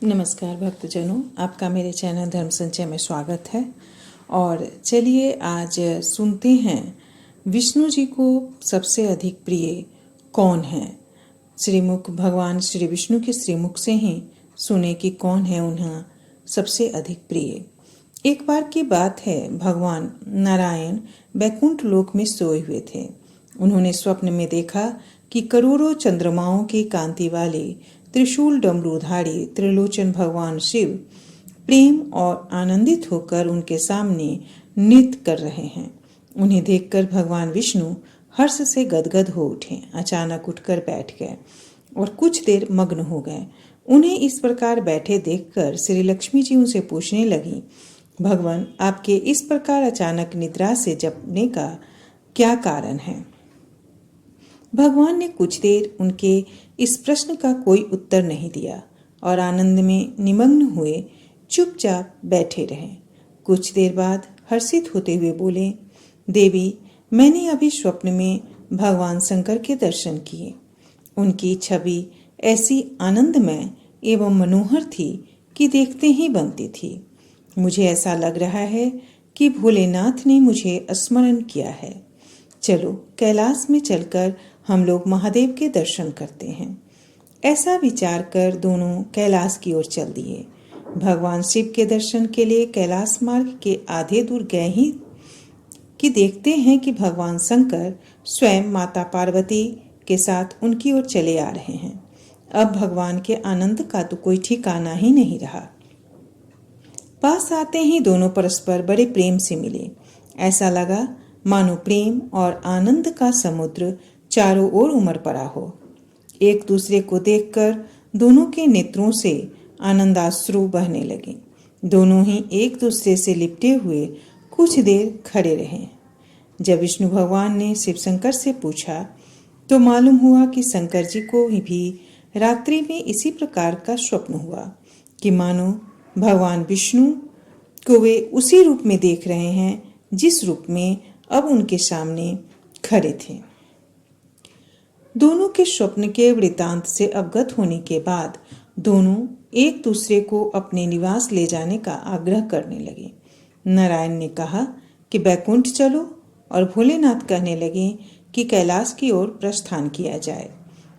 नमस्कार भक्तजनों, आपका मेरे चैनल धर्म संचय में स्वागत है। और चलिए आज सुनते हैं विष्णु जी को सबसे अधिक प्रिय कौन है। श्रीमुख भगवान श्री विष्णु के श्रीमुख से ही सुने कि कौन है उन्हें सबसे अधिक प्रिय। एक बार की बात है, भगवान नारायण बैकुंठ लोक में सोए हुए थे। उन्होंने स्वप्न में देखा कि करोड़ों चंद्रमाओं की कांति वाले त्रिशूल डमरूधारी त्रिलोचन भगवान शिव प्रेम और आनंदित होकर उनके सामने नृत्य कर रहे हैं। उन्हें देखकर भगवान विष्णु हर्ष से गदगद हो उठे, अचानक उठकर बैठ गए और कुछ देर मग्न हो गए। उन्हें इस प्रकार बैठे देखकर श्री लक्ष्मी जी उनसे पूछने लगी, भगवान आपके इस प्रकार अचानक निद्रा से जगने का क्या कारण है। भगवान ने कुछ देर उनके इस प्रश्न का कोई उत्तर नहीं दिया और आनंद में निमग्न हुए चुपचाप बैठे रहे। कुछ देर बाद हर्षित होते हुए बोले, देवी मैंने अभी स्वप्न में भगवान शंकर के दर्शन किए। उनकी छवि ऐसी आनंदमय एवं मनोहर थी कि देखते ही बनती थी। मुझे ऐसा लग रहा है कि भोलेनाथ ने मुझे स्मरण किया है। चलो कैलाश में चलकर हम लोग महादेव के दर्शन करते हैं। ऐसा विचार कर दोनों कैलाश की ओर चल दिए। भगवान शिव के दर्शन के लिए कैलाश मार्ग के आधे दूर गए ही कि देखते हैं कि भगवान शंकर स्वयं माता पार्वती के साथ उनकी ओर चले आ रहे हैं। अब भगवान के आनंद का तो कोई ठिकाना ही नहीं रहा। पास आते ही दोनों परस्पर बड़े प्रेम से मिले। ऐसा लगा मानो प्रेम और आनंद का समुद्र चारों ओर उमड़ पड़ा हो। एक दूसरे को देखकर दोनों के नेत्रों से आनंदाश्रु बहने लगे। दोनों ही एक दूसरे से लिपटे हुए कुछ देर खड़े रहे। जब विष्णु भगवान ने शिव शंकर से पूछा तो मालूम हुआ कि शंकर जी को भी रात्रि में इसी प्रकार का स्वप्न हुआ कि मानो भगवान विष्णु को वे उसी रूप में देख रहे हैं जिस रूप में अब उनके सामने खड़े थे। दोनों के स्वप्न के वृतांत से अवगत होने के बाद दोनों एक दूसरे को अपने निवास ले जाने का आग्रह करने लगे। नारायण ने कहा कि बैकुंठ चलो और भोलेनाथ कहने लगे कि कैलाश की ओर प्रस्थान किया जाए।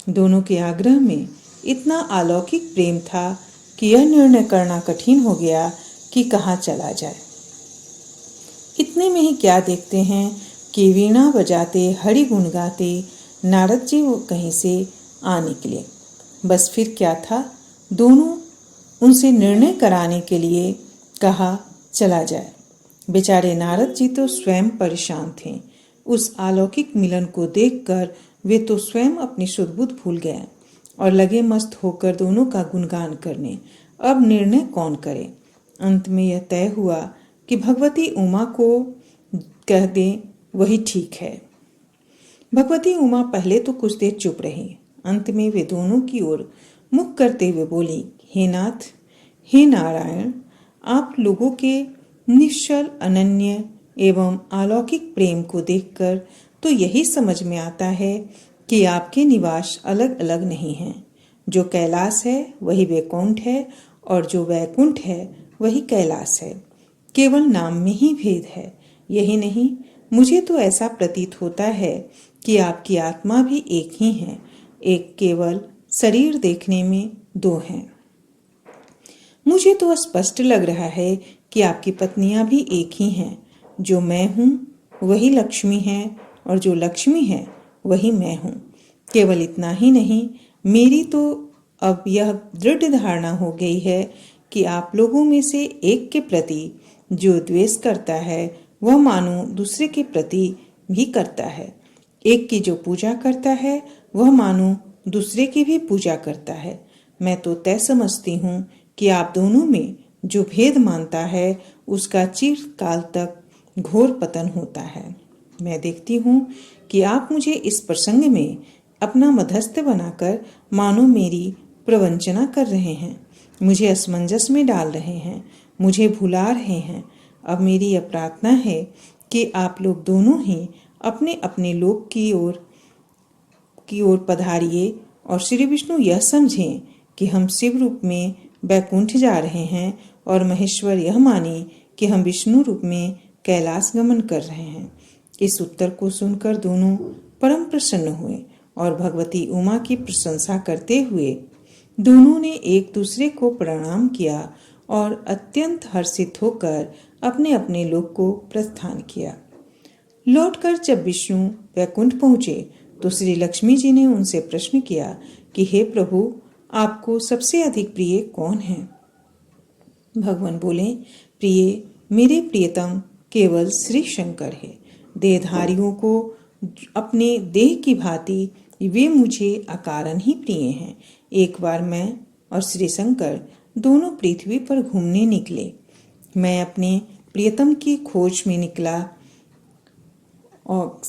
दोनों के आग्रह में इतना अलौकिक प्रेम था कि यह निर्णय करना कठिन हो गया कि कहाँ चला जाए। इतने में ही क्या देखते हैं कि वीणा बजाते हरि गुण गाते नारद जी वो कहीं से आ निकले। बस फिर क्या था, दोनों उनसे निर्णय कराने के लिए कहा चला जाए। बेचारे नारद जी तो स्वयं परेशान थे। उस अलौकिक मिलन को देखकर वे तो स्वयं अपनी सुध-बुध भूल गए और लगे मस्त होकर दोनों का गुणगान करने। अब निर्णय कौन करे। अंत में यह तय हुआ कि भगवती उमा को कह दें, वही ठीक है। भगवती उमा पहले तो कुछ देर चुप रही। अंत में वे दोनों की ओर मुख करते हुए बोली, हे नाथ, हे नारायण, आप लोगों के निश्चल अनन्य एवं अलौकिक प्रेम को देखकर तो यही समझ में आता है कि आपके निवास अलग अलग नहीं हैं। जो कैलाश है वही वैकुंठ है और जो वैकुंठ है वही कैलाश है। केवल नाम में ही भेद है। यही नहीं, मुझे तो ऐसा प्रतीत होता है कि आपकी आत्मा भी एक ही है। एक केवल शरीर देखने में दो हैं। मुझे तो स्पष्ट लग रहा है कि आपकी पत्नियां भी एक ही हैं। जो मैं हूँ वही लक्ष्मी है और जो लक्ष्मी है वही मैं हूँ। केवल इतना ही नहीं, मेरी तो अब यह दृढ़ धारणा हो गई है कि आप लोगों में से एक के प्रति जो द्वेष करता है वह मानो दूसरे के प्रति भी करता है। एक की जो पूजा करता है वह मानो दूसरे की भी पूजा करता है। मैं तो तय समझती हूँ कि आप दोनों में जो भेद मानता है उसका चिरकाल तक घोर पतन होता है। मैं देखती हूँ कि आप मुझे इस प्रसंग में अपना मध्यस्थ बनाकर मानो मेरी प्रवंचना कर रहे हैं, मुझे असमंजस में डाल रहे हैं, मुझे भुला रहे हैं। अब मेरी यह प्रार्थना है कि आप लोग दोनों ही अपने अपने लोक की ओर पधारिए और श्री विष्णु यह समझें कि हम शिव रूप में बैकुंठ जा रहे हैं और महेश्वर यह माने कि हम विष्णु रूप में कैलाश गमन कर रहे हैं। इस उत्तर को सुनकर दोनों परम प्रसन्न हुए और भगवती उमा की प्रशंसा करते हुए दोनों ने एक दूसरे को प्रणाम किया और अत्यंत हर्षित होकर अपने अपने लोक को प्रस्थान किया। लौटकर जब विष्णु वैकुंठ पहुंचे तो श्री लक्ष्मी जी ने उनसे प्रश्न किया कि हे प्रभु, आपको सबसे अधिक प्रिय कौन है? भगवान बोले, प्रिय मेरे प्रियतम केवल श्री शंकर है। देहधारियों को अपने देह की भांति वे मुझे अकारण ही प्रिय हैं। एक बार मैं और श्री शंकर दोनों पृथ्वी पर घूमने निकले। मैं अपने प्रियतम की खोज में निकला और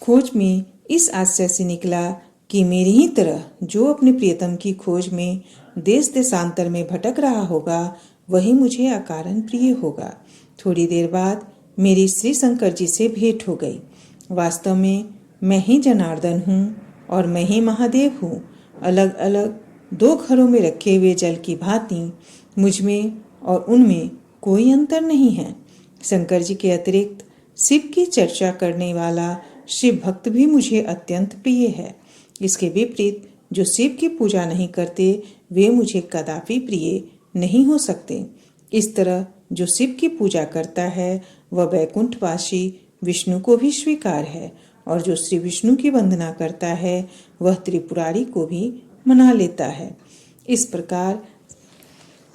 खोज में इस आशय से निकला कि मेरी ही तरह जो अपने प्रियतम की खोज में देश देशांतर में भटक रहा होगा वही मुझे अकारण प्रिय होगा। थोड़ी देर बाद मेरी श्री शंकर जी से भेंट हो गई। वास्तव में मैं ही जनार्दन हूँ और मैं ही महादेव हूँ। अलग अलग दो घरों में रखे हुए जल की भांति मुझ में और उनमें कोई अंतर नहीं है। शंकर जी के अतिरिक्त शिव की चर्चा करने वाला शिव भक्त भी मुझे अत्यंत प्रिय है। इसके विपरीत जो शिव की पूजा नहीं करते वे मुझे कदापि प्रिय नहीं हो सकते। इस तरह जो शिव की पूजा करता है वह वैकुंठवासी विष्णु को भी स्वीकार है और जो श्री विष्णु की वंदना करता है वह त्रिपुरारी को भी मना लेता है। इस प्रकार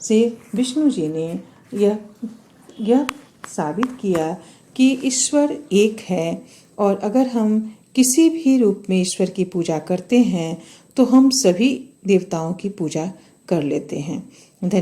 से विष्णु जी ने यह साबित किया कि ईश्वर एक है और अगर हम किसी भी रूप में ईश्वर की पूजा करते हैं तो हम सभी देवताओं की पूजा कर लेते हैं। धन्यवाद।